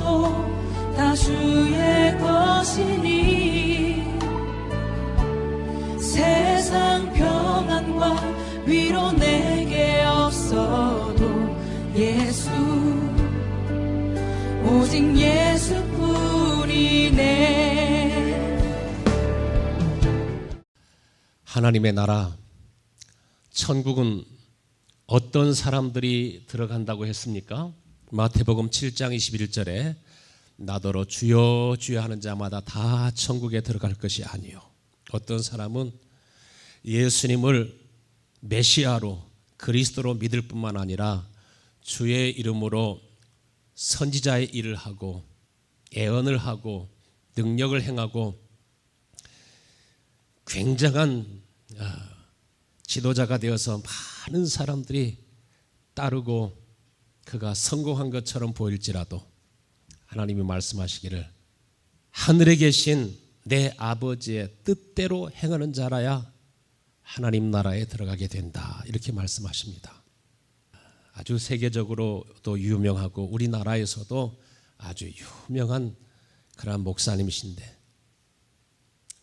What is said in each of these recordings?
없어도 다 주의 것이니 세상 평안과 위로 내게 없어도 예수 오직 예수뿐이네. 하나님의 나라, 천국은 어떤 사람들이 들어간다고 했습니까? 마태복음 7장 21절에 나더러 주여 주여 하는 자마다 다 천국에 들어갈 것이 아니요, 어떤 사람은 예수님을 메시아로 그리스도로 믿을 뿐만 아니라 주의 이름으로 선지자의 일을 하고 애언을 하고 능력을 행하고 굉장한 지도자가 되어서 많은 사람들이 따르고 그가 성공한 것처럼 보일지라도 하나님이 말씀하시기를 하늘에 계신 내 아버지의 뜻대로 행하는 자라야 하나님 나라에 들어가게 된다, 이렇게 말씀하십니다. 아주 세계적으로 또 유명하고 우리나라에서도 아주 유명한 그런 목사님이신데,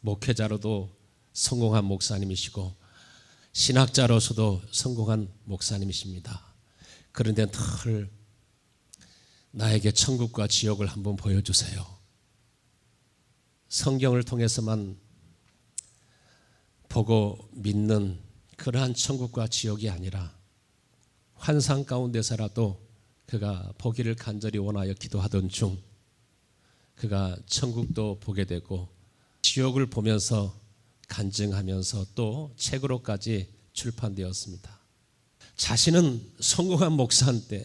목회자로도 성공한 목사님이시고 신학자로서도 성공한 목사님이십니다. 그런데 늘 나에게 천국과 지옥을 한번 보여주세요, 성경을 통해서만 보고 믿는 그러한 천국과 지옥이 아니라 환상 가운데서라도 그가 보기를 간절히 원하여 기도하던 중 그가 천국도 보게 되고 지옥을 보면서 간증하면서 또 책으로까지 출판되었습니다. 자신은 성공한 목사인데,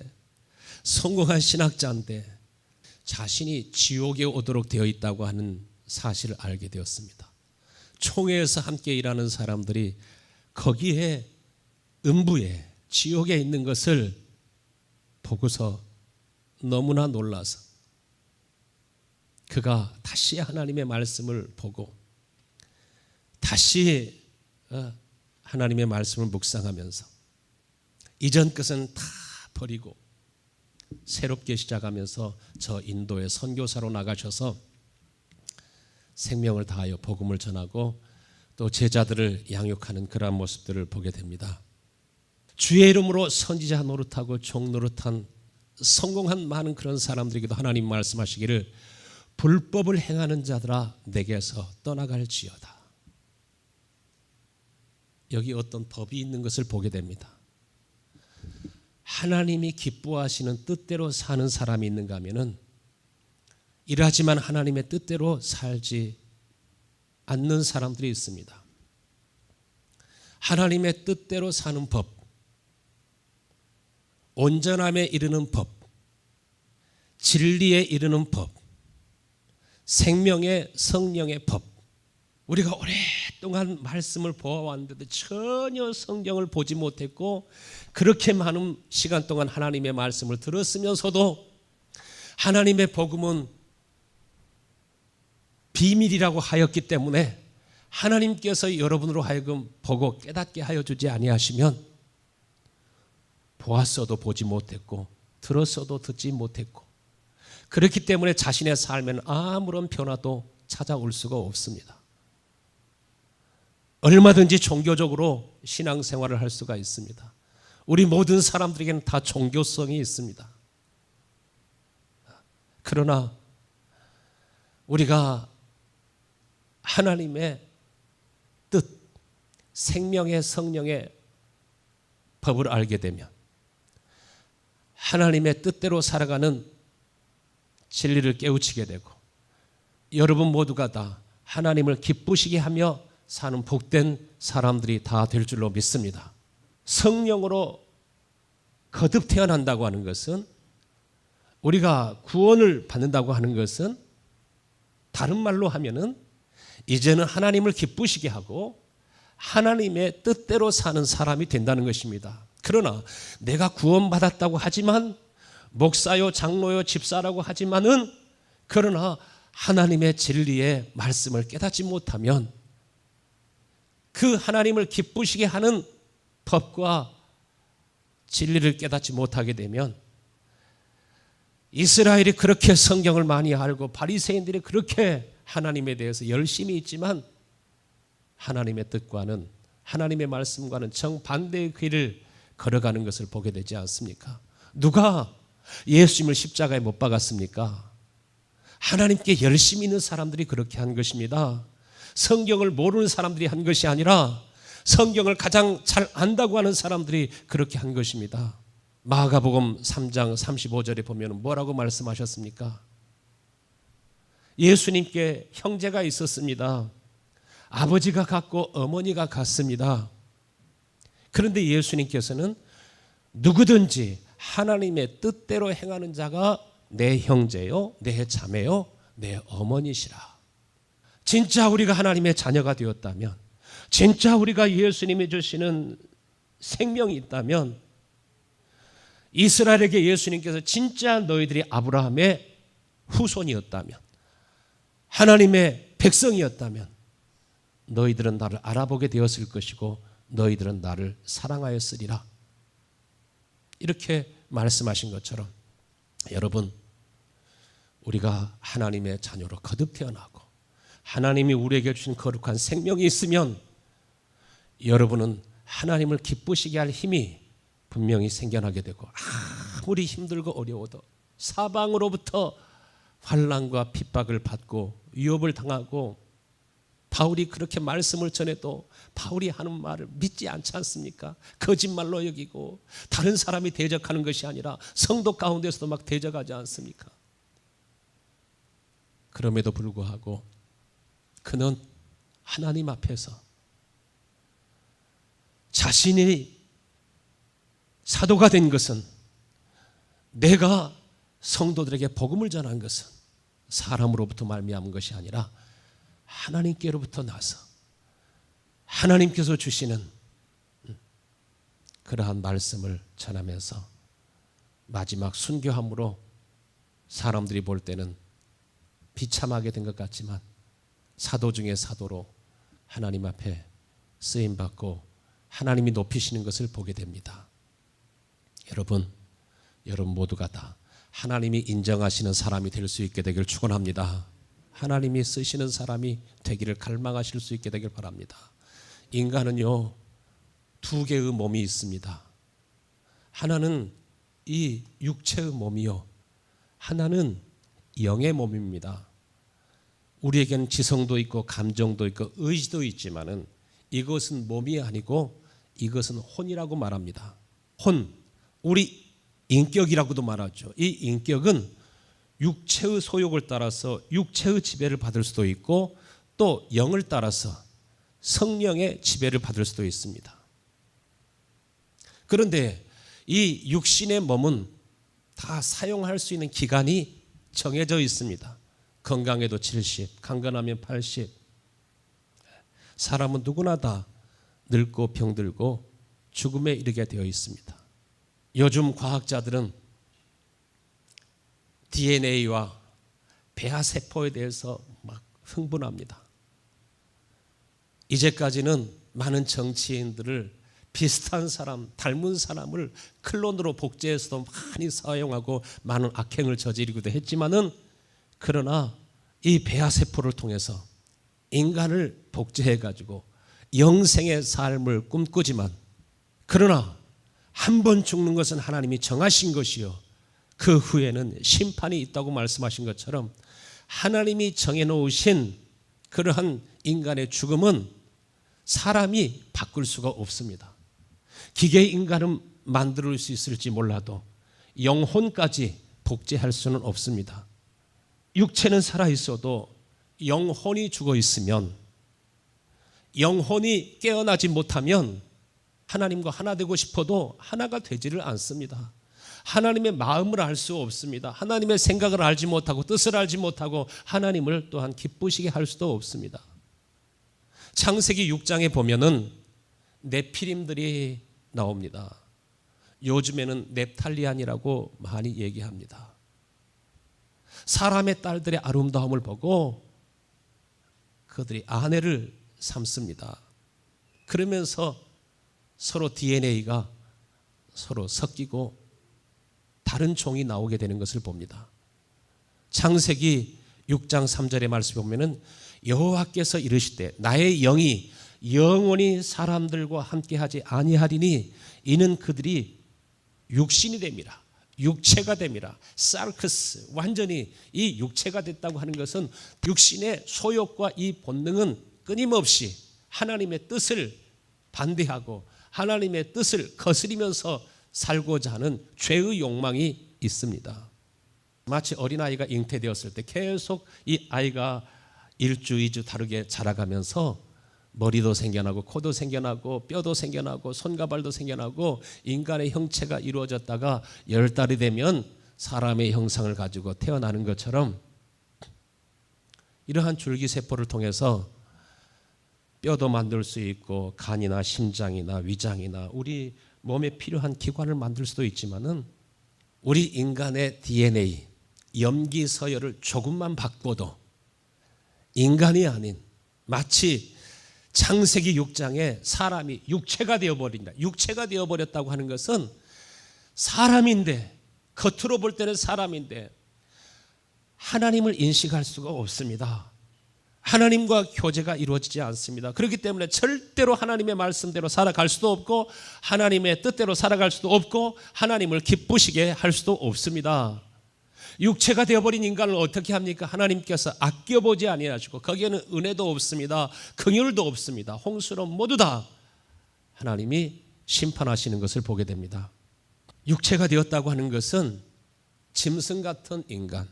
성공한 신학자인데 자신이 지옥에 오도록 되어 있다고 하는 사실을 알게 되었습니다. 총회에서 함께 일하는 사람들이 거기에 음부에 지옥에 있는 것을 보고서 너무나 놀라서 그가 다시 하나님의 말씀을 보고 다시 하나님의 말씀을 묵상하면서 이전 것은 다 버리고 새롭게 시작하면서 저 인도에 선교사로 나가셔서 생명을 다하여 복음을 전하고 또 제자들을 양육하는 그러한 모습들을 보게 됩니다. 주의 이름으로 선지자 노릇하고 종 노릇한 성공한 많은 그런 사람들에게도 하나님 말씀하시기를 불법을 행하는 자들아 내게서 떠나갈지어다. 여기 어떤 법이 있는 것을 보게 됩니다. 하나님이 기뻐하시는 뜻대로 사는 사람이 있는가 하면은 이러하지만 하나님의 뜻대로 살지 않는 사람들이 있습니다. 하나님의 뜻대로 사는 법, 온전함에 이르는 법, 진리에 이르는 법, 생명의 성령의 법, 우리가 오랫동안 말씀을 보아왔는데도 전혀 성경을 보지 못했고 그렇게 많은 시간 동안 하나님의 말씀을 들었으면서도 하나님의 복음은 비밀이라고 하였기 때문에 하나님께서 여러분으로 하여금 보고 깨닫게 하여 주지 아니하시면 보았어도 보지 못했고 들었어도 듣지 못했고 그렇기 때문에 자신의 삶에는 아무런 변화도 찾아올 수가 없습니다. 얼마든지 종교적으로 신앙생활을 할 수가 있습니다. 우리 모든 사람들에게는 다 종교성이 있습니다. 그러나 우리가 하나님의 뜻, 생명의 성령의 법을 알게 되면 하나님의 뜻대로 살아가는 진리를 깨우치게 되고 여러분 모두가 다 하나님을 기쁘시게 하며 사는 복된 사람들이 다 될 줄로 믿습니다. 성령으로 거듭 태어난다고 하는 것은, 우리가 구원을 받는다고 하는 것은 다른 말로 하면은 이제는 하나님을 기쁘시게 하고 하나님의 뜻대로 사는 사람이 된다는 것입니다. 그러나 내가 구원받았다고 하지만, 목사요 장로요 집사라고 하지만은, 그러나 하나님의 진리의 말씀을 깨닫지 못하면, 그 하나님을 기쁘시게 하는 법과 진리를 깨닫지 못하게 되면 이스라엘이 그렇게 성경을 많이 알고 바리새인들이 그렇게 하나님에 대해서 열심히 있지만 하나님의 뜻과는, 하나님의 말씀과는 정반대의 길을 걸어가는 것을 보게 되지 않습니까? 누가 예수님을 십자가에 못 박았습니까? 하나님께 열심히 있는 사람들이 그렇게 한 것입니다. 성경을 모르는 사람들이 한 것이 아니라 성경을 가장 잘 안다고 하는 사람들이 그렇게 한 것입니다. 마가복음 3장 35절에 보면 뭐라고 말씀하셨습니까? 예수님께 형제가 있었습니다. 아버지가 같고 어머니가 같습니다. 그런데 예수님께서는 누구든지 하나님의 뜻대로 행하는 자가 내 형제요, 내 자매요, 내 어머니시라. 진짜 우리가 하나님의 자녀가 되었다면, 진짜 우리가 예수님이 주시는 생명이 있다면, 이스라엘에게 예수님께서 진짜 너희들이 아브라함의 후손이었다면, 하나님의 백성이었다면 너희들은 나를 알아보게 되었을 것이고 너희들은 나를 사랑하였으리라. 이렇게 말씀하신 것처럼 여러분, 우리가 하나님의 자녀로 거듭 태어나고 하나님이 우리에게 주신 거룩한 생명이 있으면 여러분은 하나님을 기쁘시게 할 힘이 분명히 생겨나게 되고, 아무리 힘들고 어려워도 사방으로부터 환난과 핍박을 받고 위협을 당하고, 바울이 그렇게 말씀을 전해도 바울이 하는 말을 믿지 않지 않습니까? 거짓말로 여기고 다른 사람이 대적하는 것이 아니라 성도 가운데서도 막 대적하지 않습니까? 그럼에도 불구하고 그는 하나님 앞에서 자신이 사도가 된 것은, 내가 성도들에게 복음을 전한 것은 사람으로부터 말미암은 것이 아니라 하나님께로부터 나서 하나님께서 주시는 그러한 말씀을 전하면서 마지막 순교함으로 사람들이 볼 때는 비참하게 된 것 같지만 사도 중에 사도로 하나님 앞에 쓰임받고 하나님이 높이시는 것을 보게 됩니다. 여러분 모두가 다 하나님이 인정하시는 사람이 될 수 있게 되길 축원합니다. 하나님이 쓰시는 사람이 되기를 갈망하실 수 있게 되길 바랍니다. 인간은요, 두 개의 몸이 있습니다. 하나는 이 육체의 몸이요, 하나는 영의 몸입니다. 우리에겐 지성도 있고 감정도 있고 의지도 있지만은 이것은 몸이 아니고 이것은 혼이라고 말합니다. 혼, 우리 인격이라고도 말하죠. 이 인격은 육체의 소욕을 따라서 육체의 지배를 받을 수도 있고 또 영을 따라서 성령의 지배를 받을 수도 있습니다. 그런데 이 육신의 몸은 다 사용할 수 있는 기간이 정해져 있습니다. 건강해도 70, 강건하면 80. 사람은 누구나 다 늙고 병들고 죽음에 이르게 되어 있습니다. 요즘 과학자들은 DNA와 배아세포에 대해서 막 흥분합니다. 이제까지는 많은 정치인들을 비슷한 사람, 닮은 사람을 클론으로 복제해서도 많이 사용하고 많은 악행을 저지르기도 했지만은, 그러나 이 배아세포를 통해서 인간을 복제해가지고 영생의 삶을 꿈꾸지만, 그러나 한 번 죽는 것은 하나님이 정하신 것이요, 그 후에는 심판이 있다고 말씀하신 것처럼 하나님이 정해놓으신 그러한 인간의 죽음은 사람이 바꿀 수가 없습니다. 기계 인간은 만들 수 있을지 몰라도 영혼까지 복제할 수는 없습니다. 육체는 살아있어도 영혼이 죽어 있으면, 영혼이 깨어나지 못하면 하나님과 하나 되고 싶어도 하나가 되지를 않습니다. 하나님의 마음을 알 수 없습니다. 하나님의 생각을 알지 못하고 뜻을 알지 못하고 하나님을 또한 기쁘시게 할 수도 없습니다. 창세기 6장에 보면은 네피림들이 나옵니다. 요즘에는 넵탈리안이라고 많이 얘기합니다. 사람의 딸들의 아름다움을 보고 그들이 아내를 삼습니다. 그러면서 서로 DNA가 서로 섞이고 다른 종이 나오게 되는 것을 봅니다. 창세기 6장 3절의 말씀에 보면은 여호와께서 이르시되 나의 영이 영원히 사람들과 함께하지 아니하리니 이는 그들이 육신이 됨이라. 육체가 됨이라. 사르크스, 완전히 이 육체가 됐다고 하는 것은 육신의 소욕과 이 본능은 끊임없이 하나님의 뜻을 반대하고 하나님의 뜻을 거스리면서 살고자 하는 죄의 욕망이 있습니다. 마치 어린아이가 잉태되었을 때 계속 이 아이가 1주, 2주 다르게 자라가면서 머리도 생겨나고 코도 생겨나고 뼈도 생겨나고 손과 발도 생겨나고 인간의 형체가 이루어졌다가 10달이 되면 사람의 형상을 가지고 태어나는 것처럼 이러한 줄기세포를 통해서 뼈도 만들 수 있고 간이나 심장이나 위장이나 우리 몸에 필요한 기관을 만들 수도 있지만은 우리 인간의 DNA, 염기 서열을 조금만 바꿔도 인간이 아닌 마치 창세기 6장에 사람이 육체가 되어버린다. 육체가 되어버렸다고 하는 것은 사람인데, 겉으로 볼 때는 사람인데 하나님을 인식할 수가 없습니다. 하나님과 교제가 이루어지지 않습니다. 그렇기 때문에 절대로 하나님의 말씀대로 살아갈 수도 없고 하나님의 뜻대로 살아갈 수도 없고 하나님을 기쁘시게 할 수도 없습니다. 육체가 되어버린 인간을 어떻게 합니까? 하나님께서 아껴보지 아니하시고 거기에는 은혜도 없습니다. 긍휼도 없습니다. 홍수로 모두 다 하나님이 심판하시는 것을 보게 됩니다. 육체가 되었다고 하는 것은 짐승 같은 인간,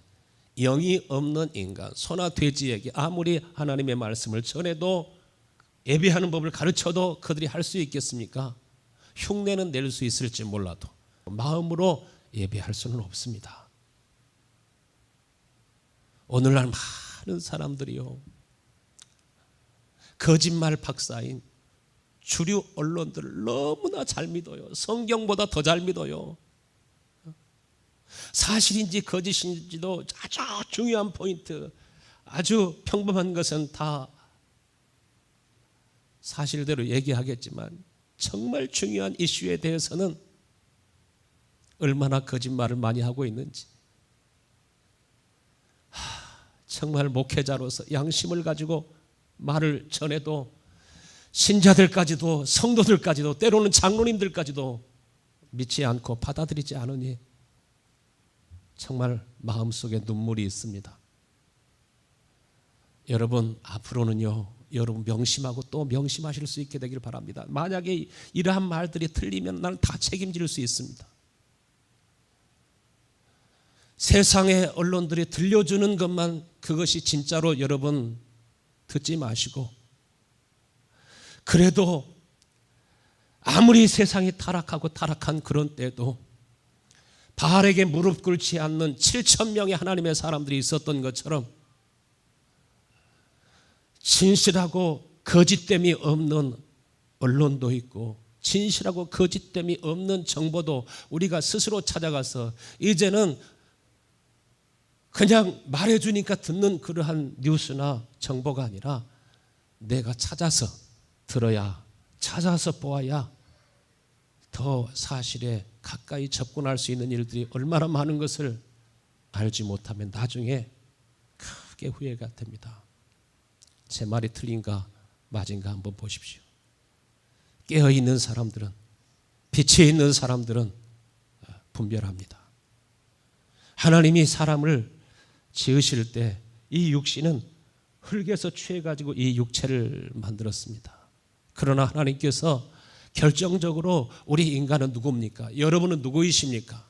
영이 없는 인간, 소나 돼지에게 아무리 하나님의 말씀을 전해도 예배하는 법을 가르쳐도 그들이 할 수 있겠습니까? 흉내는 낼 수 있을지 몰라도 마음으로 예배할 수는 없습니다. 오늘날 많은 사람들이요, 거짓말 박사인 주류 언론들을 너무나 잘 믿어요. 성경보다 더 잘 믿어요. 사실인지 거짓인지도 아주 중요한 포인트, 아주 평범한 것은 다 사실대로 얘기하겠지만 정말 중요한 이슈에 대해서는 얼마나 거짓말을 많이 하고 있는지, 정말 목회자로서 양심을 가지고 말을 전해도 신자들까지도 성도들까지도 때로는 장로님들까지도 믿지 않고 받아들이지 않으니 정말 마음속에 눈물이 있습니다. 여러분, 앞으로는요, 여러분 명심하고 또 명심하실 수 있게 되길 바랍니다. 만약에 이러한 말들이 틀리면 나는 다 책임질 수 있습니다. 세상의 언론들이 들려주는 것만 그것이 진짜로 여러분 듣지 마시고, 그래도 아무리 세상이 타락하고 타락한 그런 때도 바알에게 무릎 꿇지 않는 7,000명의 하나님의 사람들이 있었던 것처럼 진실하고 거짓됨이 없는 언론도 있고 진실하고 거짓됨이 없는 정보도 우리가 스스로 찾아가서 이제는 그냥 말해주니까 듣는 그러한 뉴스나 정보가 아니라 내가 찾아서 들어야, 찾아서 보아야 더 사실에 가까이 접근할 수 있는 일들이 얼마나 많은 것을 알지 못하면 나중에 크게 후회가 됩니다. 제 말이 틀린가 맞은가 한번 보십시오. 깨어있는 사람들은, 빛에 있는 사람들은 분별합니다. 하나님이 사람을 지으실 때 이 육신은 흙에서 취해가지고 이 육체를 만들었습니다. 그러나 하나님께서 결정적으로 우리 인간은 누굽니까? 여러분은 누구이십니까?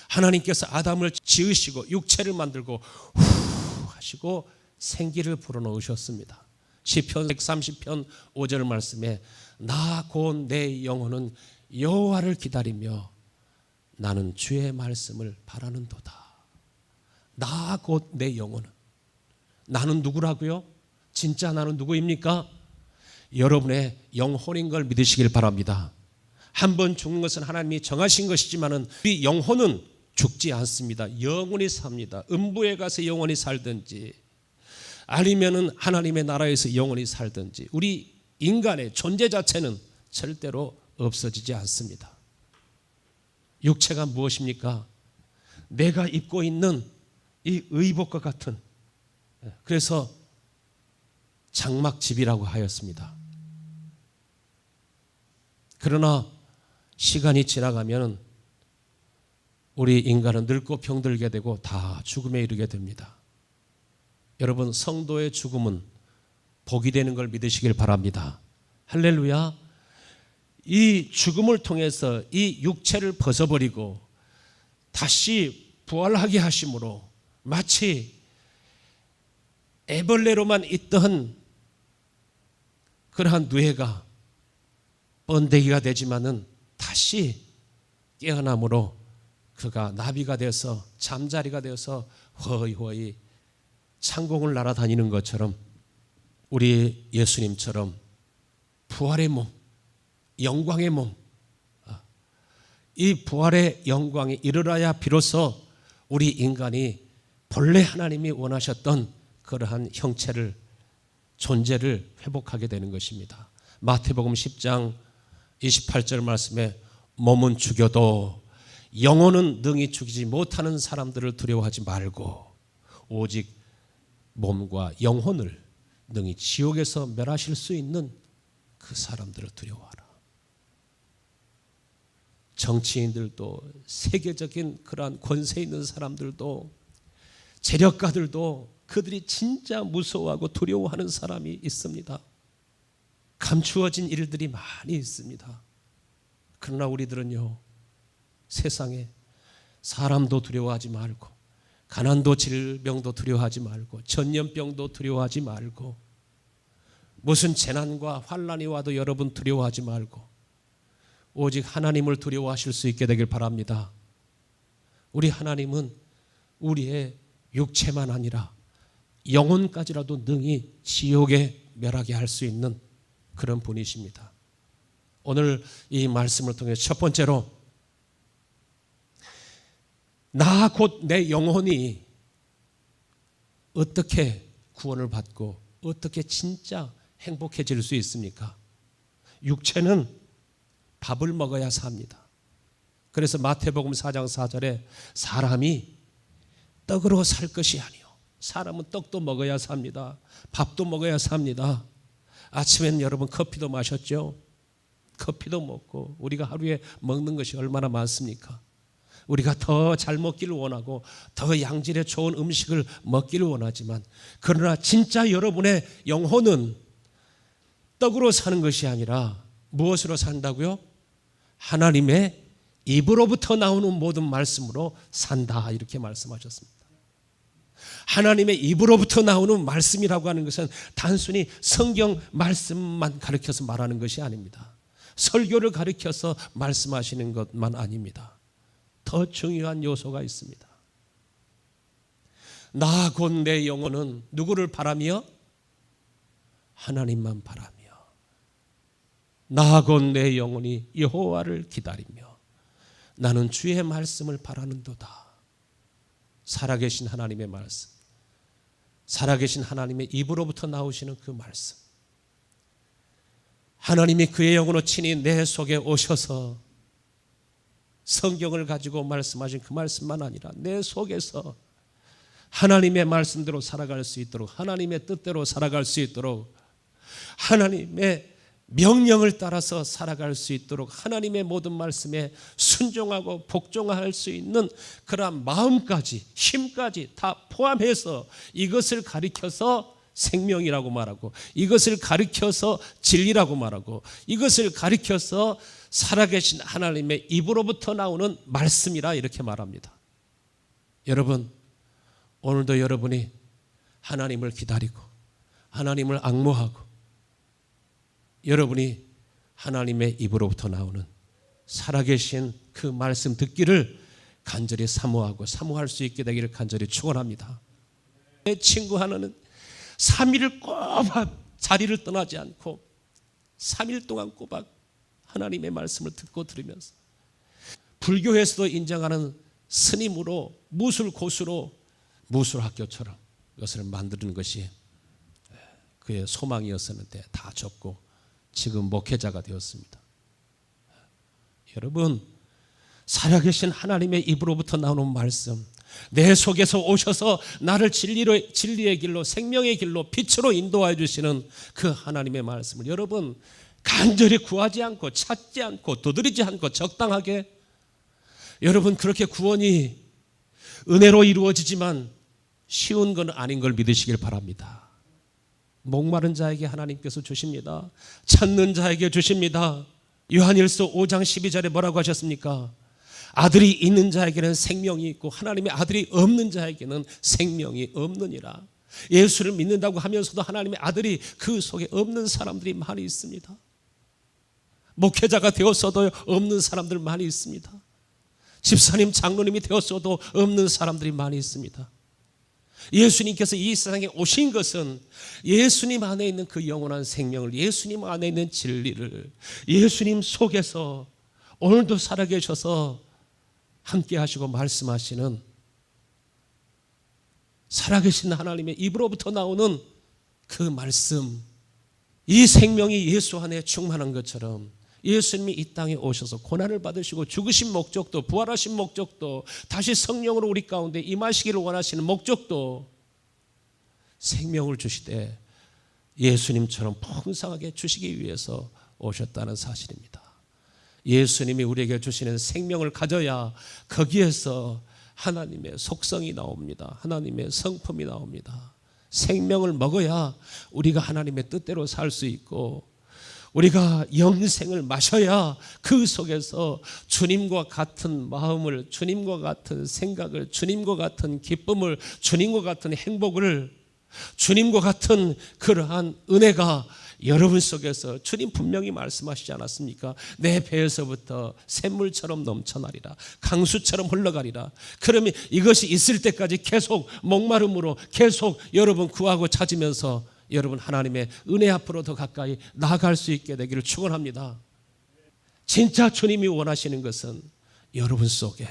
하나님께서 아담을 지으시고 육체를 만들고 후 하시고 생기를 불어넣으셨습니다. 시편 130편 5절 말씀에 나 곧 내 영혼은 여호와를 기다리며 나는 주의 말씀을 바라는도다. 나 곧 내 영혼은, 나는 누구라고요? 진짜 나는 누구입니까? 여러분의 영혼인 걸 믿으시길 바랍니다. 한번 죽는 것은 하나님이 정하신 것이지만은 우리 영혼은 죽지 않습니다. 영원히 삽니다. 음부에 가서 영원히 살든지 아니면은 하나님의 나라에서 영원히 살든지 우리 인간의 존재 자체는 절대로 없어지지 않습니다. 육체가 무엇입니까? 내가 입고 있는 이 의복과 같은, 그래서 장막집이라고 하였습니다. 그러나 시간이 지나가면 우리 인간은 늙고 병들게 되고 다 죽음에 이르게 됩니다. 여러분, 성도의 죽음은 복이 되는 걸 믿으시길 바랍니다. 할렐루야. 이 죽음을 통해서 이 육체를 벗어버리고 다시 부활하게 하심으로 마치 애벌레로만 있던 그러한 누에가 번데기가 되지만은 다시 깨어남으로 그가 나비가 되어서 잠자리가 되어서 허이허이 창공을 날아다니는 것처럼 우리 예수님처럼 부활의 몸, 영광의 몸, 이 부활의 영광이 이르러야 비로소 우리 인간이 본래 하나님이 원하셨던 그러한 형체를, 존재를 회복하게 되는 것입니다. 마태복음 10장 28절 말씀에 몸은 죽여도 영혼은 능히 죽이지 못하는 사람들을 두려워하지 말고 오직 몸과 영혼을 능히 지옥에서 멸하실 수 있는 그 사람들을 두려워하라. 정치인들도, 세계적인 그러한 권세 있는 사람들도, 재력가들도 그들이 진짜 무서워하고 두려워하는 사람이 있습니다. 감추어진 일들이 많이 있습니다. 그러나 우리들은요, 세상에 사람도 두려워하지 말고, 가난도 질병도 두려워하지 말고, 전염병도 두려워하지 말고, 무슨 재난과 환난이 와도 여러분 두려워하지 말고 오직 하나님을 두려워하실 수 있게 되길 바랍니다. 우리 하나님은 우리의 육체만 아니라 영혼까지라도 능히 지옥에 멸하게 할 수 있는 그런 분이십니다. 오늘 이 말씀을 통해 첫 번째로 나 곧 내 영혼이 어떻게 구원을 받고 어떻게 진짜 행복해질 수 있습니까? 육체는 밥을 먹어야 삽니다. 그래서 마태복음 4장 4절에 사람이 떡으로 살 것이 아니요, 사람은 떡도 먹어야 삽니다. 밥도 먹어야 삽니다. 아침엔 여러분 커피도 마셨죠? 커피도 먹고 우리가 하루에 먹는 것이 얼마나 많습니까? 우리가 더 잘 먹기를 원하고 더 양질의 좋은 음식을 먹기를 원하지만, 그러나 진짜 여러분의 영혼은 떡으로 사는 것이 아니라 무엇으로 산다고요? 하나님의 입으로부터 나오는 모든 말씀으로 산다, 이렇게 말씀하셨습니다. 하나님의 입으로부터 나오는 말씀이라고 하는 것은 단순히 성경 말씀만 가르쳐서 말하는 것이 아닙니다. 설교를 가르쳐서 말씀하시는 것만 아닙니다. 더 중요한 요소가 있습니다. 나 곧 내 영혼은 누구를 바라며? 하나님만 바라며, 나 곧 내 영혼이 여호와를 기다리며 나는 주의 말씀을 바라는도다. 살아계신 하나님의 말씀, 살아계신 하나님의 입으로부터 나오시는 그 말씀, 하나님이 그의 영으로 친히 내 속에 오셔서 성경을 가지고 말씀하신 그 말씀만 아니라 내 속에서 하나님의 말씀대로 살아갈 수 있도록, 하나님의 뜻대로 살아갈 수 있도록, 하나님의 명령을 따라서 살아갈 수 있도록, 하나님의 모든 말씀에 순종하고 복종할 수 있는 그러한 마음까지, 힘까지 다 포함해서 이것을 가리켜서 생명이라고 말하고, 이것을 가리켜서 진리라고 말하고, 이것을 가리켜서 살아계신 하나님의 입으로부터 나오는 말씀이라 이렇게 말합니다. 여러분, 오늘도 여러분이 하나님을 기다리고 하나님을 앙모하고 여러분이 하나님의 입으로부터 나오는 살아계신 그 말씀 듣기를 간절히 사모할 수 있게 되기를 간절히 축원합니다. 내 친구 하나는 3일을 꼬박 자리를 떠나지 않고 3일 동안 꼬박 하나님의 말씀을 듣고 들으면서 불교에서도 인정하는 스님으로 무술고수로 무술학교처럼 이것을 만드는 것이 그의 소망이었었는데 다 접고 지금 목회자가 되었습니다. 여러분, 살아계신 하나님의 입으로부터 나오는 말씀, 내 속에서 오셔서 나를 진리의 길로, 생명의 길로, 빛으로 인도하여 주시는 그 하나님의 말씀을 여러분 간절히 구하지 않고 찾지 않고 두드리지 않고 적당하게, 여러분 그렇게 구원이 은혜로 이루어지지만 쉬운 건 아닌 걸 믿으시길 바랍니다. 목마른 자에게 하나님께서 주십니다. 찾는 자에게 주십니다. 요한일서 5장 12절에 뭐라고 하셨습니까? 아들이 있는 자에게는 생명이 있고 하나님의 아들이 없는 자에게는 생명이 없느니라. 예수를 믿는다고 하면서도 하나님의 아들이 그 속에 없는 사람들이 많이 있습니다. 목회자가 되었어도 없는 사람들 많이 있습니다. 집사님, 장로님이 되었어도 없는 사람들이 많이 있습니다. 예수님께서 이 세상에 오신 것은 예수님 안에 있는 그 영원한 생명을, 예수님 안에 있는 진리를 예수님 속에서 오늘도 살아계셔서 함께 하시고 말씀하시는 살아계신 하나님의 입으로부터 나오는 그 말씀, 이 생명이 예수 안에 충만한 것처럼 예수님이 이 땅에 오셔서 고난을 받으시고 죽으신 목적도, 부활하신 목적도, 다시 성령으로 우리 가운데 임하시기를 원하시는 목적도 생명을 주시되 예수님처럼 풍성하게 주시기 위해서 오셨다는 사실입니다. 예수님이 우리에게 주시는 생명을 가져야 거기에서 하나님의 속성이 나옵니다. 하나님의 성품이 나옵니다. 생명을 먹어야 우리가 하나님의 뜻대로 살 수 있고, 우리가 영생을 마셔야 그 속에서 주님과 같은 마음을, 주님과 같은 생각을, 주님과 같은 기쁨을, 주님과 같은 행복을, 주님과 같은 그러한 은혜가 여러분 속에서, 주님 분명히 말씀하시지 않았습니까? 내 배에서부터 샘물처럼 넘쳐나리라, 강수처럼 흘러가리라. 그러면 이것이 있을 때까지 계속 목마름으로 계속 여러분 구하고 찾으면서 여러분 하나님의 은혜 앞으로 더 가까이 나아갈 수 있게 되기를 축원합니다. 진짜 주님이 원하시는 것은 여러분 속에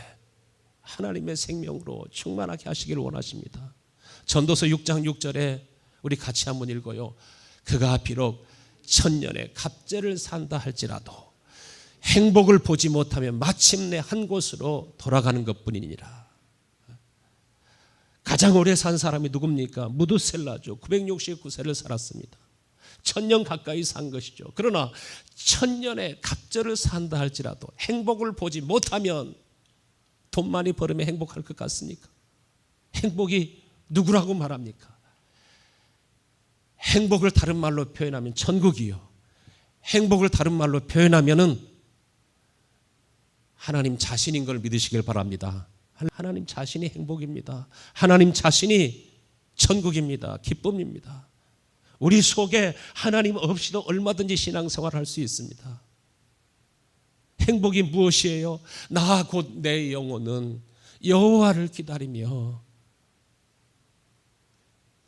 하나님의 생명으로 충만하게 하시기를 원하십니다. 전도서 6장 6절에 우리 같이 한번 읽어요. 그가 비록 천년의 갑절을 산다 할지라도 행복을 보지 못하면 마침내 한 곳으로 돌아가는 것뿐이니라. 가장 오래 산 사람이 누굽니까? 무두셀라죠. 969세를 살았습니다. 1000년 가까이 산 것이죠. 그러나 천년의 갑절을 산다 할지라도 행복을 보지 못하면, 돈 많이 벌으면 행복할 것 같습니까? 행복이 누구라고 말합니까? 행복을 다른 말로 표현하면 천국이요, 행복을 다른 말로 표현하면은 하나님 자신인 걸 믿으시길 바랍니다. 하나님 자신이 행복입니다. 하나님 자신이 천국입니다. 기쁨입니다. 우리 속에 하나님 없이도 얼마든지 신앙생활을 할 수 있습니다. 행복이 무엇이에요? 나 곧 내 영혼은 여호와를 기다리며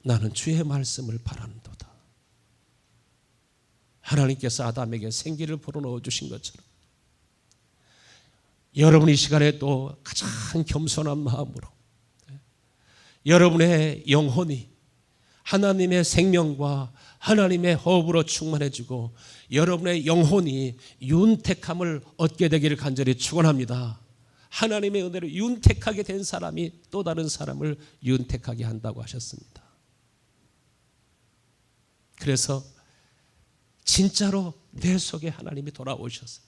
나는 주의 말씀을 바라는도다. 하나님께서 아담에게 생기를 불어넣어 주신 것처럼 여러분 이 시간에 또 가장 겸손한 마음으로 여러분의 영혼이 하나님의 생명과 하나님의 호흡으로 충만해지고 여러분의 영혼이 윤택함을 얻게 되기를 간절히 축원합니다. 하나님의 은혜로 윤택하게 된 사람이 또 다른 사람을 윤택하게 한다고 하셨습니다. 그래서 진짜로 내 속에 하나님이 돌아오셔서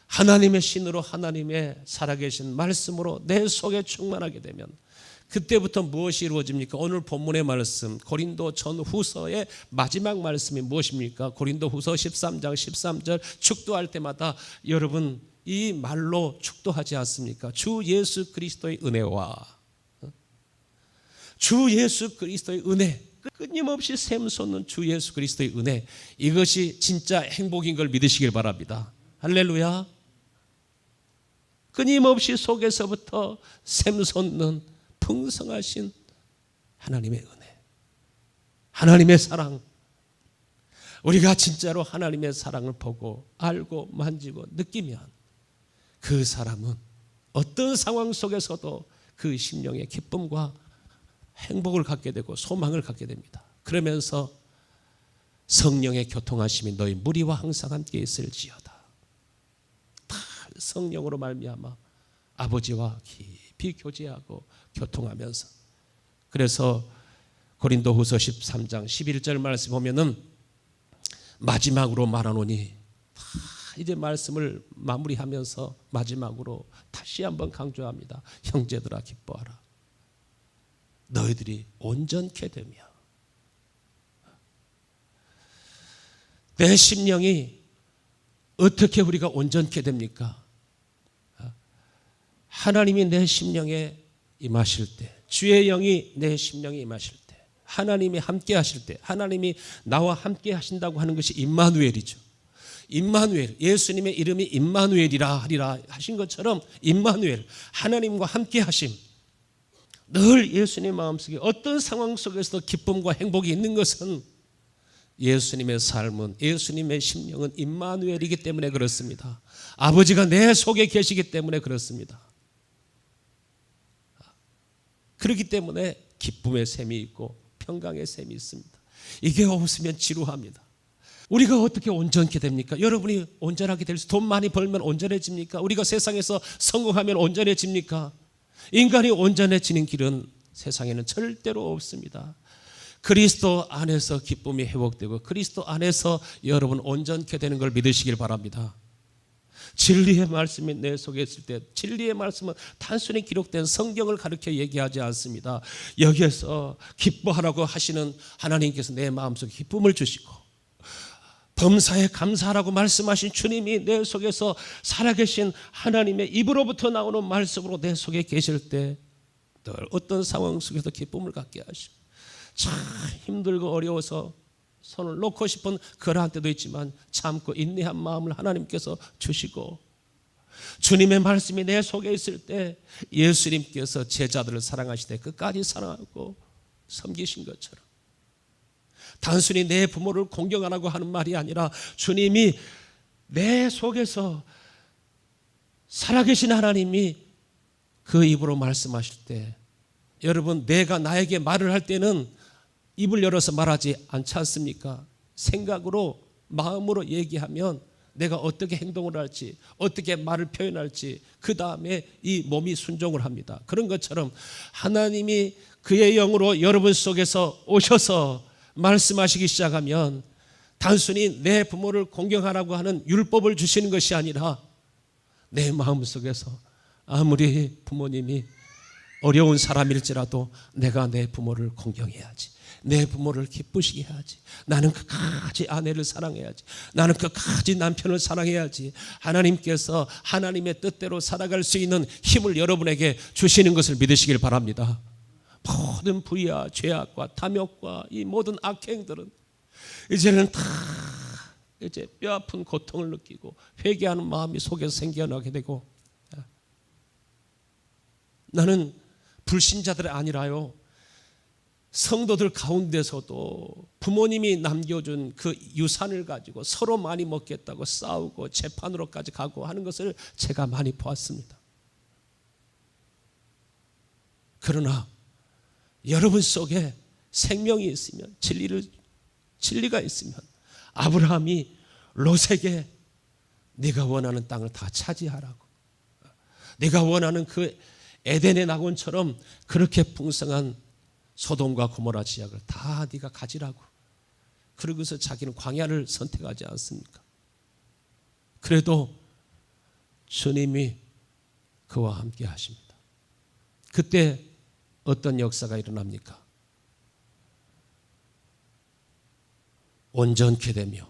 하나님의 신으로, 하나님의 살아계신 말씀으로 내 속에 충만하게 되면 그때부터 무엇이 이루어집니까? 오늘 본문의 말씀, 고린도 전후서의 마지막 말씀이 무엇입니까? 고린도 후서 13장 13절, 축도할 때마다 여러분 이 말로 축도하지 않습니까? 주 예수 그리스도의 은혜와, 주 예수 그리스도의 은혜, 끊임없이 샘솟는 주 예수 그리스도의 은혜, 이것이 진짜 행복인 걸 믿으시길 바랍니다. 할렐루야. 끊임없이 속에서부터 샘솟는 풍성하신 하나님의 은혜, 하나님의 사랑, 우리가 진짜로 하나님의 사랑을 보고 알고 만지고 느끼면 그 사람은 어떤 상황 속에서도 그 심령의 기쁨과 행복을 갖게 되고 소망을 갖게 됩니다. 그러면서 성령의 교통하심이 너희 무리와 항상 함께 있을지어다. 다 성령으로 말미암아 아버지와 깊이 교제하고 교통하면서, 그래서 고린도후서 13장 11절 말씀 보면은 마지막으로 말하노니, 이제 말씀을 마무리하면서 마지막으로 다시 한번 강조합니다. 형제들아 기뻐하라. 너희들이 온전케 되며. 내 심령이 어떻게 우리가 온전케 됩니까? 하나님이 내 심령에 임하실 때, 주의 영이 내 심령에 임하실 때, 하나님이 함께 하실 때, 하나님이 나와 함께 하신다고 하는 것이 임마누엘이죠. 임마누엘, 예수님의 이름이 임마누엘이라 하리라 하신 것처럼 임마누엘, 하나님과 함께 하심. 늘 예수님의 마음속에 어떤 상황 속에서도 기쁨과 행복이 있는 것은 예수님의 삶은, 예수님의 심령은 임마누엘이기 때문에 그렇습니다. 아버지가 내 속에 계시기 때문에 그렇습니다. 그렇기 때문에 기쁨의 셈이 있고 평강의 셈이 있습니다. 이게 없으면 지루합니다. 우리가 어떻게 온전케 됩니까? 여러분이 온전하게 될 수, 돈 많이 벌면 온전해집니까? 우리가 세상에서 성공하면 온전해집니까? 인간이 온전해지는 길은 세상에는 절대로 없습니다. 그리스도 안에서 기쁨이 회복되고 그리스도 안에서 여러분 온전케 되는 걸 믿으시길 바랍니다. 진리의 말씀이 내 속에 있을 때, 진리의 말씀은 단순히 기록된 성경을 가르쳐 얘기하지 않습니다. 여기에서 기뻐하라고 하시는 하나님께서 내 마음속에 기쁨을 주시고, 범사에 감사하라고 말씀하신 주님이 내 속에서 살아계신 하나님의 입으로부터 나오는 말씀으로 내 속에 계실 때 늘 어떤 상황 속에서 기쁨을 갖게 하시고, 참 힘들고 어려워서 손을 놓고 싶은 그러한 때도 있지만 참고 인내한 마음을 하나님께서 주시고, 주님의 말씀이 내 속에 있을 때 예수님께서 제자들을 사랑하시되 끝까지 사랑하고 섬기신 것처럼, 단순히 내 부모를 공경하라고 하는 말이 아니라 주님이 내 속에서 살아계신 하나님이 그 입으로 말씀하실 때, 여러분 내가 나에게 말을 할 때는 입을 열어서 말하지 않지 않습니까? 생각으로, 마음으로 얘기하면 내가 어떻게 행동을 할지, 어떻게 말을 표현할지, 그 다음에 이 몸이 순종을 합니다. 그런 것처럼 하나님이 그의 영으로 여러분 속에서 오셔서 말씀하시기 시작하면 단순히 내 부모를 공경하라고 하는 율법을 주시는 것이 아니라 내 마음속에서 아무리 부모님이 어려운 사람일지라도 내가 내 부모를 공경해야지, 내 부모를 기쁘시게 해야지, 나는 끝까지 아내를 사랑해야지, 나는 끝까지 남편을 사랑해야지, 하나님께서 하나님의 뜻대로 살아갈 수 있는 힘을 여러분에게 주시는 것을 믿으시길 바랍니다. 모든 불의와 죄악과 탐욕과 이 모든 악행들은 이제는 다 이제 뼈아픈 고통을 느끼고 회개하는 마음이 속에서 생겨나게 되고, 나는 불신자들이 아니라요, 성도들 가운데서도 부모님이 남겨준 그 유산을 가지고 서로 많이 먹겠다고 싸우고 재판으로까지 가고 하는 것을 제가 많이 보았습니다. 그러나 여러분 속에 생명이 있으면, 진리가 있으면 아브라함이 롯에게 네가 원하는 땅을 다 차지하라고, 네가 원하는 그 에덴의 낙원처럼 그렇게 풍성한 소돔과 고모라 지역을 다 네가 가지라고, 그러고서 자기는 광야를 선택하지 않습니까? 그래도 주님이 그와 함께 하십니다. 그때 어떤 역사가 일어납니까? 온전케 되며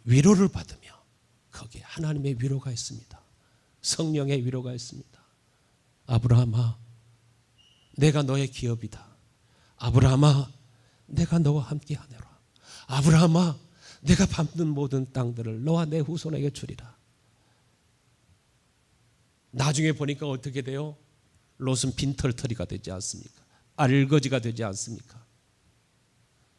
위로를 받으며, 거기에 하나님의 위로가 있습니다. 성령의 위로가 있습니다. 아브라함아, 내가 너의 기업이다. 아브라함아, 내가 너와 함께 하노라. 아브라함아, 내가 밟는 모든 땅들을 너와 내 후손에게 주리라. 나중에 보니까 어떻게 돼요? 롯은 빈털터리가 되지 않습니까? 알거지가 되지 않습니까?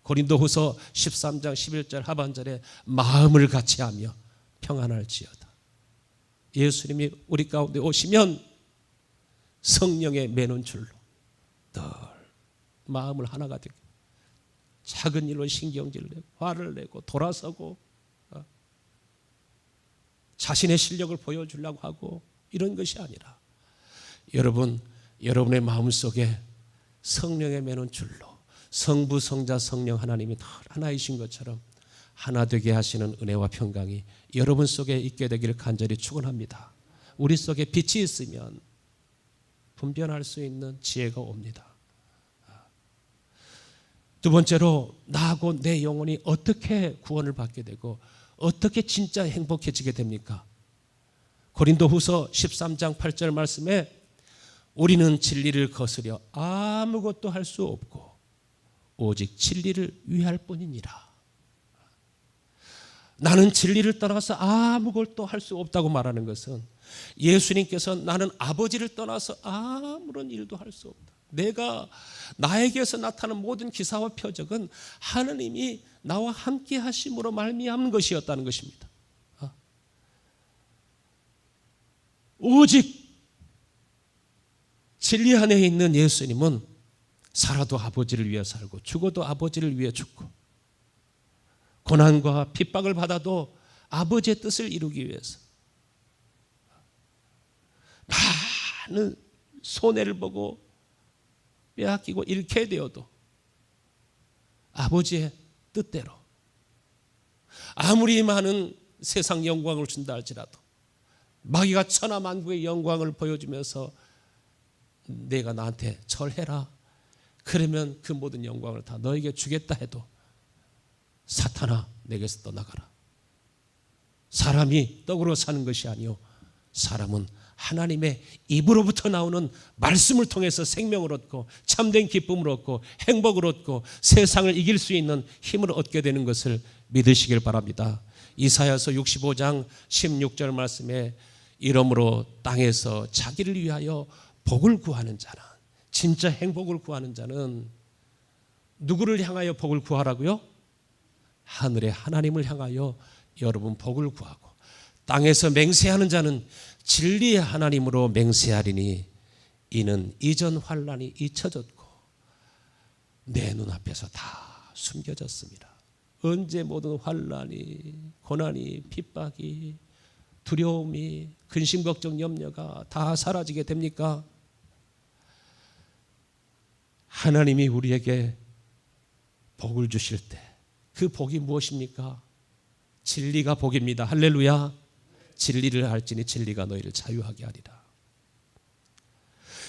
고린도후서 13장 11절 하반절에 마음을 같이하며 평안할지어다. 예수님이 우리 가운데 오시면 성령의 매는 줄로 늘 마음을 하나가 되고, 작은 일로 신경질 내고 화를 내고 돌아서고 자신의 실력을 보여주려고 하고 이런 것이 아니라 여러분, 여러분의 마음속에 성령의 매는 줄로 성부, 성자, 성령 하나님이 다 하나이신 것처럼 하나 되게 하시는 은혜와 평강이 여러분 속에 있게 되기를 간절히 축원합니다. 우리 속에 빛이 있으면 분별할 수 있는 지혜가 옵니다. 두 번째로, 나하고 내 영혼이 어떻게 구원을 받게 되고 어떻게 진짜 행복해지게 됩니까? 고린도후서 13장 8절 말씀에 우리는 진리를 거스려 아무것도 할 수 없고 오직 진리를 위할 뿐이니라. 나는 진리를 떠나서 아무것도 할 수 없다고 말하는 것은 예수님께서 나는 아버지를 떠나서 아무런 일도 할 수 없다. 내가 나에게서 나타나는 모든 기사와 표적은 하느님이 나와 함께 하심으로 말미암은 것이었다는 것입니다. 오직 진리 안에 있는 예수님은 살아도 아버지를 위해 살고 죽어도 아버지를 위해 죽고 고난과 핍박을 받아도 아버지의 뜻을 이루기 위해서 많은 손해를 보고 빼앗기고 잃게 되어도 아버지의 뜻대로 아무리 많은 세상 영광을 준다 할지라도 마귀가 천하만국의 영광을 보여주면서 내가 나한테 절해라, 그러면 그 모든 영광을 다 너에게 주겠다 해도 사탄아 내게서 떠나가라. 사람이 떡으로 사는 것이 아니요 사람은 하나님의 입으로부터 나오는 말씀을 통해서 생명을 얻고 참된 기쁨을 얻고 행복을 얻고 세상을 이길 수 있는 힘을 얻게 되는 것을 믿으시길 바랍니다. 이사야서 65장 16절 말씀에 이러므로 땅에서 자기를 위하여 복을 구하는 자는, 진짜 행복을 구하는 자는 누구를 향하여 복을 구하라고요? 하늘의 하나님을 향하여 여러분 복을 구하고, 땅에서 맹세하는 자는 진리의 하나님으로 맹세하리니 이는 이전 환난이 잊혀졌고 내 눈앞에서 다 숨겨졌습니다. 언제 모든 환난이, 고난이, 핍박이, 두려움이, 근심, 걱정, 염려가 다 사라지게 됩니까? 하나님이 우리에게 복을 주실 때 그 복이 무엇입니까? 진리가 복입니다. 할렐루야. 진리를 알지니 진리가 너희를 자유하게 하리라.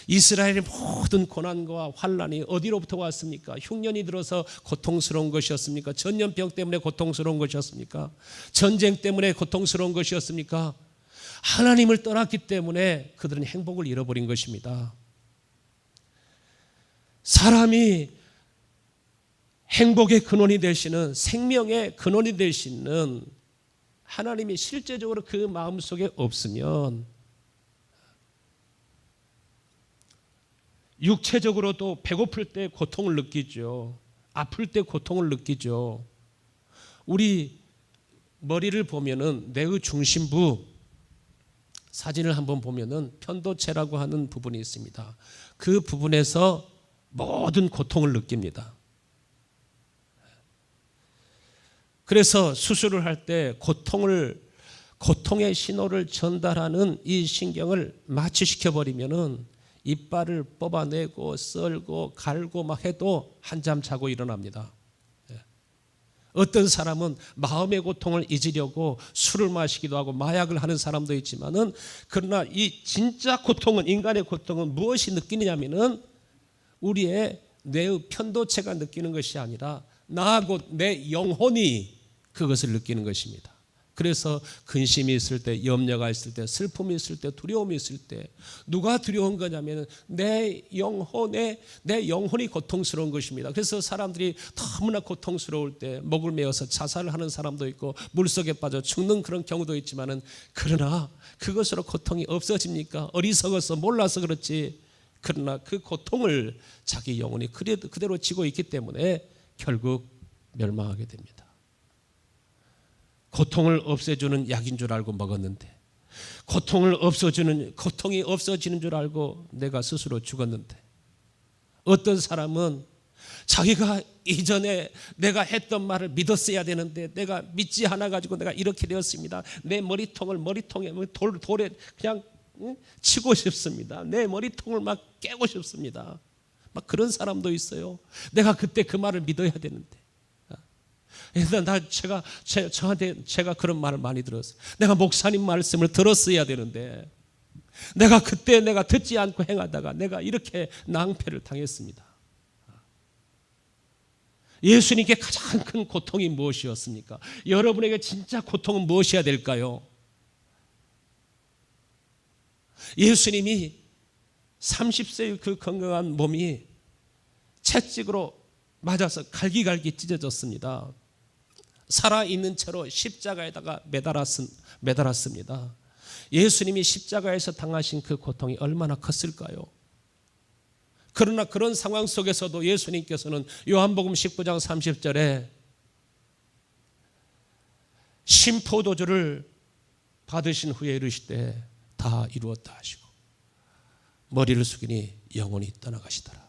이스라엘의 모든 고난과 환난이 어디로부터 왔습니까? 흉년이 들어서 고통스러운 것이었습니까? 전염병 때문에 고통스러운 것이었습니까? 전쟁 때문에 고통스러운 것이었습니까? 하나님을 떠났기 때문에 그들은 행복을 잃어버린 것입니다. 사람이 행복의 근원이 되시는, 생명의 근원이 되시는 하나님이 실제적으로 그 마음속에 없으면 육체적으로도 배고플 때 고통을 느끼죠. 아플 때 고통을 느끼죠. 우리 머리를 보면은 뇌의 중심부 사진을 한번 보면은 편도체라고 하는 부분이 있습니다. 그 부분에서 모든 고통을 느낍니다. 그래서 수술을 할 때 고통의 신호를 전달하는 이 신경을 마취시켜 버리면은 이빨을 뽑아내고 썰고 갈고 막 해도 한잠 자고 일어납니다. 어떤 사람은 마음의 고통을 잊으려고 술을 마시기도 하고 마약을 하는 사람도 있지만은, 그러나 이 진짜 고통은, 인간의 고통은 무엇이 느끼느냐면은 우리의 뇌의 편도체가 느끼는 것이 아니라 나하고 내 영혼이 그것을 느끼는 것입니다. 그래서 근심이 있을 때, 염려가 있을 때, 슬픔이 있을 때, 두려움이 있을 때 누가 두려운 거냐면 내 영혼이 고통스러운 것입니다. 그래서 사람들이 너무나 고통스러울 때 목을 메어서 자살을 하는 사람도 있고 물속에 빠져 죽는 그런 경우도 있지만은, 그러나 그것으로 고통이 없어집니까? 어리석어서 몰라서 그렇지. 그러나 그 고통을 자기 영혼이 그대로 지고 있기 때문에 결국 멸망하게 됩니다. 고통을 없애주는 약인 줄 알고 먹었는데, 고통이 없어지는 줄 알고 내가 스스로 죽었는데, 어떤 사람은 자기가 이전에 내가 했던 말을 믿었어야 되는데 내가 믿지 않아 가지고 내가 이렇게 되었습니다. 내 머리통에 돌에 그냥 치고 싶습니다. 내 머리통을 막 깨고 싶습니다. 막 그런 사람도 있어요. 내가 그때 그 말을 믿어야 되는데. 제가 그런 말을 많이 들었어요. 내가 목사님 말씀을 들었어야 되는데 내가 그때 듣지 않고 행하다가 내가 이렇게 낭패를 당했습니다. 예수님께 가장 큰 고통이 무엇이었습니까? 여러분에게 진짜 고통은 무엇이어야 될까요? 예수님이 30세의 그 건강한 몸이 채찍으로 맞아서 갈기갈기 찢어졌습니다. 살아있는 채로 십자가에다가 매달았습니다. 예수님이 십자가에서 당하신 그 고통이 얼마나 컸을까요? 그러나 그런 상황 속에서도 예수님께서는 요한복음 19장 30절에 심포도주를 받으신 후에 이르시되 다 이루었다 하시고 머리를 숙이니 영혼이 떠나가시더라.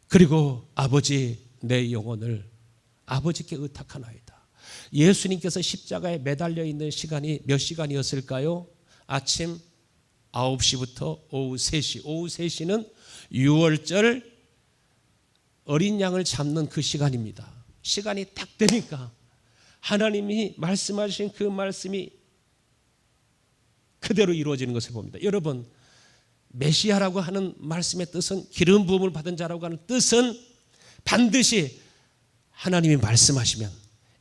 그리고 아버지 내 영혼을 아버지께 의탁하나이다. 예수님께서 십자가에 매달려 있는 시간이 몇 시간이었을까요? 아침 9시부터 오후 3시. 오후 3시는 유월절 어린 양을 잡는 그 시간입니다. 시간이 딱 되니까 하나님이 말씀하신 그 말씀이 그대로 이루어지는 것을 봅니다. 여러분, 메시아라고 하는 말씀의 뜻은, 기름 부음을 받은 자라고 하는 뜻은 반드시 하나님이 말씀하시면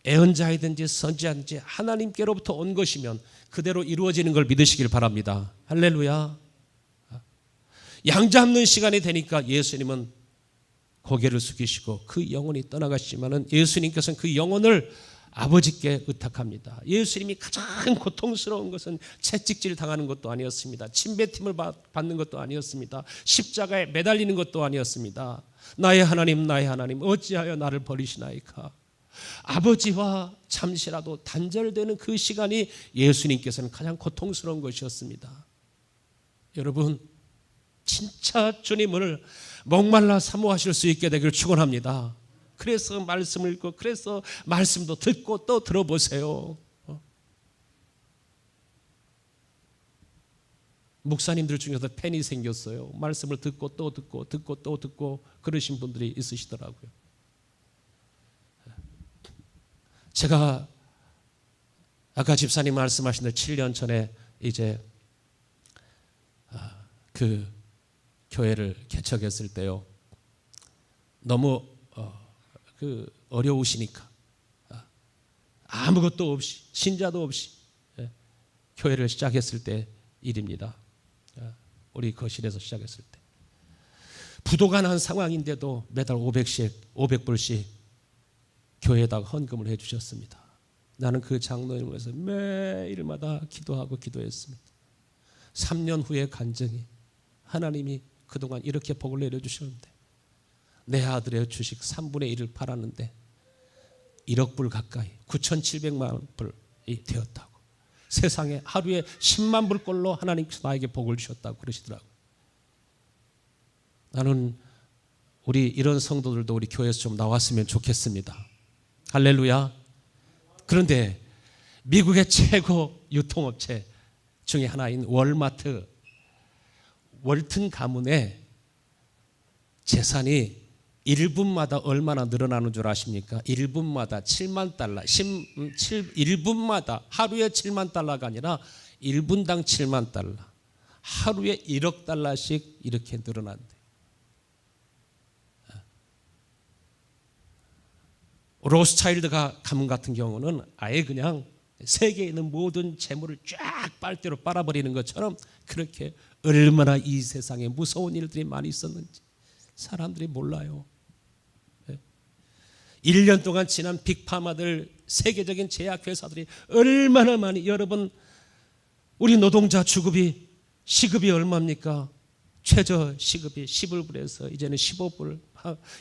예언자이든지 선지자든지 하나님께로부터 온 것이면 그대로 이루어지는 걸 믿으시길 바랍니다. 할렐루야. 양 잡는 시간이 되니까 예수님은 고개를 숙이시고 그 영혼이 떠나가시지만은 예수님께서는 그 영혼을 아버지께 의탁합니다. 예수님이 가장 고통스러운 것은 채찍질 당하는 것도 아니었습니다. 침뱉음을 받는 것도 아니었습니다. 십자가에 매달리는 것도 아니었습니다. 나의 하나님 어찌하여 나를 버리시나이까. 아버지와 잠시라도 단절되는 그 시간이 예수님께서는 가장 고통스러운 것이었습니다. 여러분, 진짜 주님을 목말라 사모하실 수 있게 되기를 축원합니다. 그래서 말씀을 읽고 그래서 말씀도 듣고 또 들어보세요. 목사님들 중에서 팬이 생겼어요. 말씀을 듣고 또 듣고 그러신 분들이 있으시더라고요. 제가 아까 집사님 말씀하신 대로 7년 전에 이제 그 교회를 개척했을 때요, 너무 어려우시니까 아무것도 없이, 신자도 없이 교회를 시작했을 때 일입니다. 우리 거실에서 시작했을 때 부도가 난 상황인데도 매달 500불씩 교회에다가 헌금을 해 주셨습니다. 나는 그 장로님을 위해서 매일마다 기도했습니다. 3년 후에 간증이, 하나님이 그동안 이렇게 복을 내려주셨는데 내 아들의 주식 3분의 1을 팔았는데 1억 불 가까이 9,700만 불이 되었다고, 세상에 하루에 10만 불꼴로 하나님께서 나에게 복을 주셨다고 그러시더라고요. 나는 우리 이런 성도들도 우리 교회에서 좀 나왔으면 좋겠습니다. 할렐루야. 그런데 미국의 최고 유통업체 중에 하나인 월마트, 월튼 가문의 재산이 1분마다 얼마나 늘어나는 줄 아십니까? 1분마다 7만 달러, 1분마다 하루에 7만 달러가 아니라 1분당 7만 달러, 하루에 1억 달러씩 이렇게 늘어난대. 로스차일드 가문 같은 경우는 아예 그냥 세계에 있는 모든 재물을 쫙 빨대로 빨아버리는 것처럼 그렇게 얼마나 이 세상에 무서운 일들이 많이 있었는지 사람들이 몰라요. 1년 동안 지난 빅파마들, 세계적인 제약회사들이 얼마나 많이, 여러분, 우리 노동자 시급이 얼마입니까? 최저 시급이 11불에서 이제는 15불,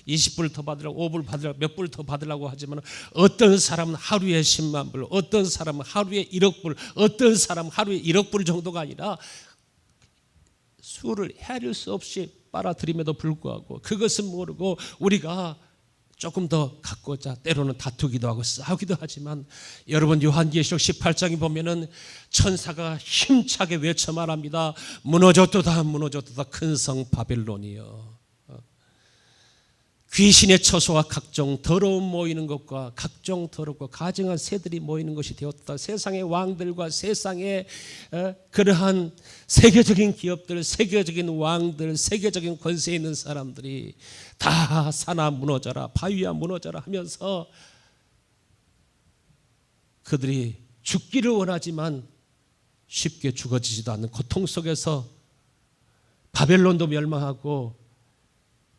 20불 더 받으려고, 5불 받으려고, 몇 불 더 받으려고 하지만 어떤 사람은 하루에 10만 불, 어떤 사람은 하루에 1억 불, 어떤 사람은 하루에 1억 불 정도가 아니라 수를 헤아릴 수 없이 빨아들임에도 불구하고 그것은 모르고 우리가 조금 더 갖고자 때로는 다투기도 하고 싸우기도 하지만 여러분 요한계시록 18장에 보면은 천사가 힘차게 외쳐 말합니다. 무너졌도다 무너졌도다 큰 성 바벨론이여. 귀신의 처소와 각종 더러움 모이는 것과 각종 더럽고 가증한 새들이 모이는 것이 되었다. 세상의 왕들과 세상의 그러한 세계적인 기업들, 세계적인 왕들, 세계적인 권세에 있는 사람들이 다 산아 무너져라, 바위야 무너져라 하면서 그들이 죽기를 원하지만 쉽게 죽어지지도 않는 고통 속에서 바벨론도 멸망하고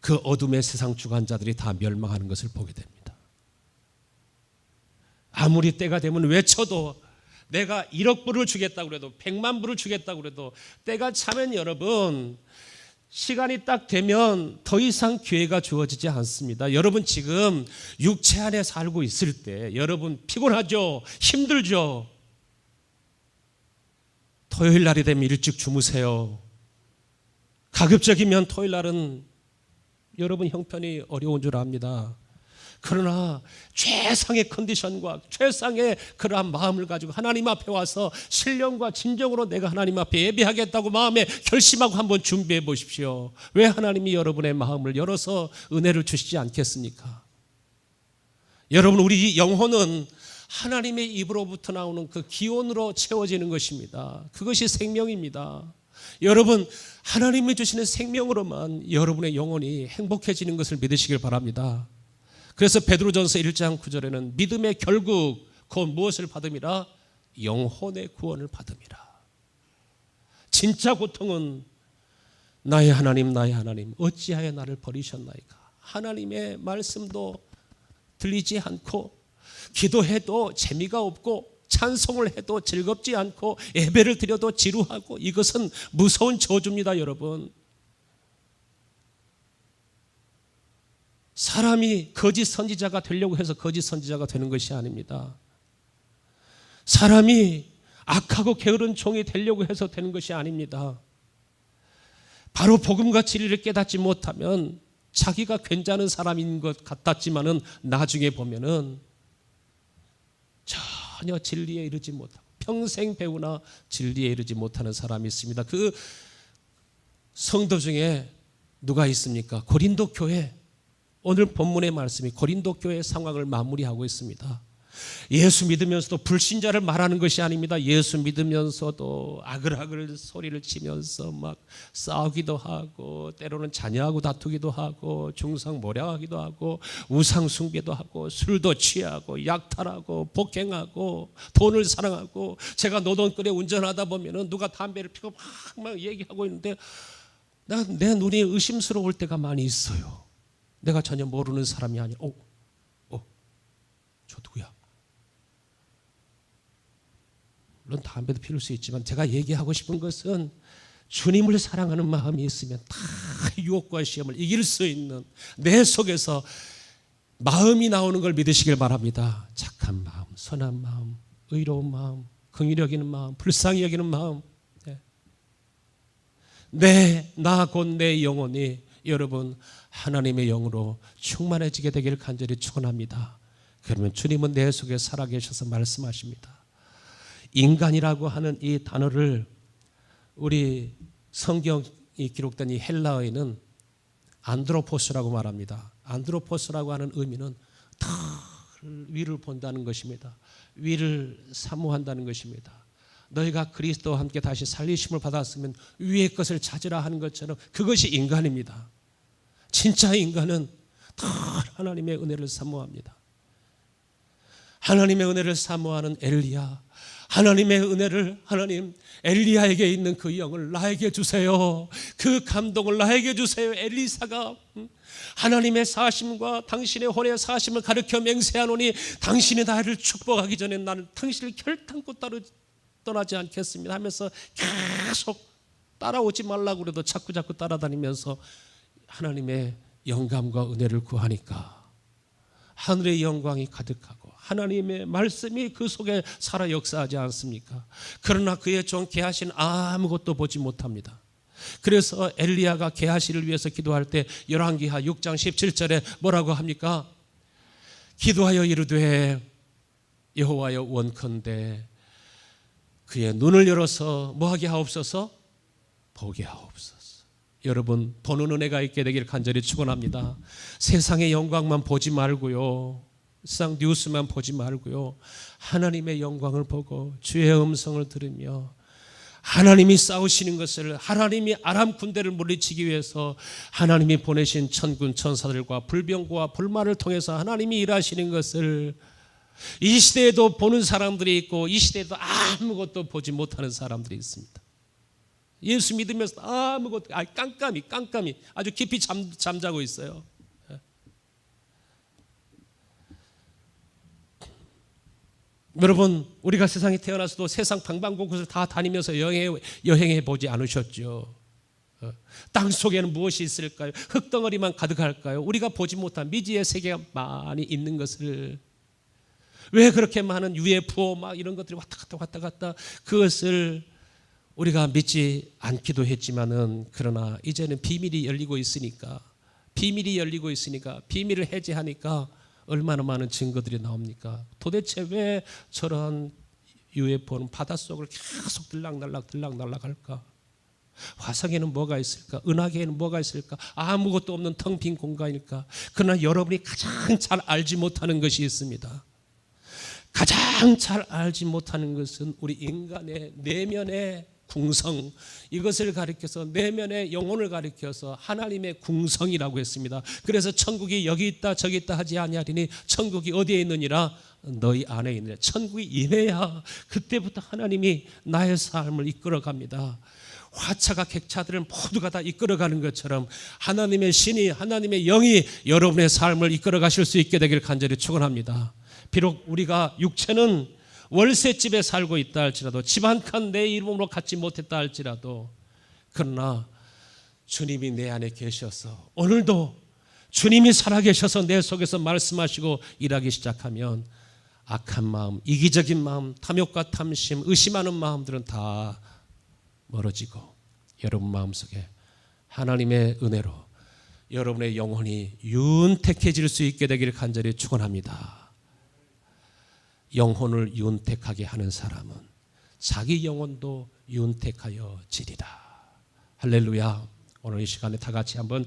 그 어둠의 세상 주관자들이 다 멸망하는 것을 보게 됩니다. 아무리 때가 되면 외쳐도 내가 1억 불을 주겠다고 그래도 100만 불을 주겠다고 그래도 때가 차면 여러분 시간이 딱 되면 더 이상 기회가 주어지지 않습니다. 여러분 지금 육체 안에 살고 있을 때 여러분 피곤하죠? 힘들죠? 토요일 날이 되면 일찍 주무세요. 가급적이면 토요일 날은 여러분 형편이 어려운 줄 압니다. 그러나 최상의 컨디션과 최상의 그러한 마음을 가지고 하나님 앞에 와서 신령과 진정으로 내가 하나님 앞에 예배하겠다고 마음에 결심하고 한번 준비해 보십시오. 왜 하나님이 여러분의 마음을 열어서 은혜를 주시지 않겠습니까? 여러분 우리 영혼은 하나님의 입으로부터 나오는 그 기온으로 채워지는 것입니다. 그것이 생명입니다. 여러분 하나님이 주시는 생명으로만 여러분의 영혼이 행복해지는 것을 믿으시길 바랍니다. 그래서 베드로전서 1장 9절에는 믿음의 결국 곧 무엇을 받음이라? 영혼의 구원을 받음이라. 진짜 고통은 나의 하나님 어찌하여 나를 버리셨나이까. 하나님의 말씀도 들리지 않고 기도해도 재미가 없고 찬송을 해도 즐겁지 않고 예배를 드려도 지루하고 이것은 무서운 저주입니다. 여러분 사람이 거짓 선지자가 되려고 해서 거짓 선지자가 되는 것이 아닙니다. 사람이 악하고 게으른 종이 되려고 해서 되는 것이 아닙니다. 바로 복음과 진리를 깨닫지 못하면 자기가 괜찮은 사람인 것 같았지만은 나중에 보면은 전혀 진리에 이르지 못하고 평생 배우나 진리에 이르지 못하는 사람이 있습니다. 그 성도 중에 누가 있습니까? 고린도 교회, 오늘 본문의 말씀이 고린도 교회의 상황을 마무리하고 있습니다. 예수 믿으면서도 불신자를 말하는 것이 아닙니다. 예수 믿으면서도 아글아글 소리를 치면서 막 싸우기도 하고 때로는 자녀하고 다투기도 하고 중상모략하기도 하고 우상숭배도 하고 술도 취하고 약탈하고 폭행하고 돈을 사랑하고 제가 노동거리에 운전하다 보면은 누가 담배를 피고 막 얘기하고 있는데 내 눈이 의심스러울 때가 많이 있어요. 내가 전혀 모르는 사람이 아니라 저 누구야? 물론 담배도 피울 수 있지만 제가 얘기하고 싶은 것은 주님을 사랑하는 마음이 있으면 다 유혹과 시험을 이길 수 있는 내 속에서 마음이 나오는 걸 믿으시길 바랍니다. 착한 마음, 선한 마음, 의로운 마음, 긍휼히 여기는 마음, 불쌍히 여기는 마음. 나 곧 내 영혼이 여러분 하나님의 영으로 충만해지게 되기를 간절히 축원합니다. 그러면 주님은 내 속에 살아계셔서 말씀하십니다. 인간이라고 하는 이 단어를 우리 성경이 기록된 이 헬라어에는 안드로포스라고 말합니다. 안드로포스라고 하는 의미는 더 위를 본다는 것입니다. 위를 사모한다는 것입니다. 너희가 그리스도와 함께 다시 살리심을 받았으면 위의 것을 찾으라 하는 것처럼 그것이 인간입니다. 진짜 인간은 더 하나님의 은혜를 사모합니다. 하나님의 은혜를 사모하는 엘리야, 하나님의 은혜를 하나님 엘리야에게 있는 그 영을 나에게 주세요. 그 감동을 나에게 주세요. 엘리사가 하나님의 사심과 당신의 혼의 사심을 가르쳐 맹세하노니 당신이 나를 축복하기 전에 나는 당신을 결단코 떠나지 않겠습니다 하면서 계속 따라오지 말라고 그래도 자꾸 따라다니면서 하나님의 영감과 은혜를 구하니까 하늘의 영광이 가득하고 하나님의 말씀이 그 속에 살아 역사하지 않습니까? 그러나 그의 종 게하시는 아무것도 보지 못합니다. 그래서 엘리야가 게하시를 위해서 기도할 때 열왕기하 6장 17절에 뭐라고 합니까? 기도하여 이르되 여호와여 원컨대 그의 눈을 열어서 뭐하게 하옵소서? 보게 하옵소서. 여러분 보는 은혜가 있게 되길 간절히 축원합니다. 세상의 영광만 보지 말고요, 세상 뉴스만 보지 말고요, 하나님의 영광을 보고 주의 음성을 들으며 하나님이 싸우시는 것을, 하나님이 아람 군대를 물리치기 위해서 하나님이 보내신 천군 천사들과 불병과 불말을 통해서 하나님이 일하시는 것을 이 시대에도 보는 사람들이 있고 이 시대에도 아무것도 보지 못하는 사람들이 있습니다. 예수 믿으면서 아무것도 깜깜이 아주 깊이 잠자고 있어요. 여러분 우리가 세상에 태어나서도 세상 방방곳곳을 다 다니면서 여행해 보지 않으셨죠? 땅 속에는 무엇이 있을까요? 흙덩어리만 가득할까요? 우리가 보지 못한 미지의 세계가 많이 있는 것을, 왜 그렇게 많은 UFO 막 이런 것들이 왔다 갔다 그것을 우리가 믿지 않기도 했지만은, 그러나 이제는 비밀이 열리고 있으니까 비밀을 해제하니까 얼마나 많은 증거들이 나옵니까? 도대체 왜 저런 UFO는 바닷속을 계속 들락날락 할까? 화성에는 뭐가 있을까? 은하계에는 뭐가 있을까? 아무것도 없는 텅 빈 공간일까? 그러나 여러분이 가장 잘 알지 못하는 것이 있습니다. 가장 잘 알지 못하는 것은 우리 인간의 내면의 궁성, 이것을 가리켜서 내면의 영혼을 가리켜서 하나님의 궁성이라고 했습니다. 그래서 천국이 여기 있다 저기 있다 하지 아니하리니 천국이 어디에 있느니라? 너희 안에 있느니라. 천국이 임해야 그때부터 하나님이 나의 삶을 이끌어갑니다. 화차가 객차들을 모두가 다 이끌어가는 것처럼 하나님의 신이, 하나님의 영이 여러분의 삶을 이끌어가실 수 있게 되기를 간절히 축원합니다. 비록 우리가 육체는 월세집에 살고 있다 할지라도, 집 한 칸 내 이름으로 갖지 못했다 할지라도, 그러나 주님이 내 안에 계셔서, 오늘도 주님이 살아계셔서 내 속에서 말씀하시고 일하기 시작하면 악한 마음, 이기적인 마음, 탐욕과 탐심, 의심하는 마음들은 다 멀어지고 여러분 마음속에 하나님의 은혜로 여러분의 영혼이 윤택해질 수 있게 되기를 간절히 축원합니다. 영혼을 윤택하게 하는 사람은 자기 영혼도 윤택하여 지리라. 할렐루야. 오늘 이 시간에 다 같이 한번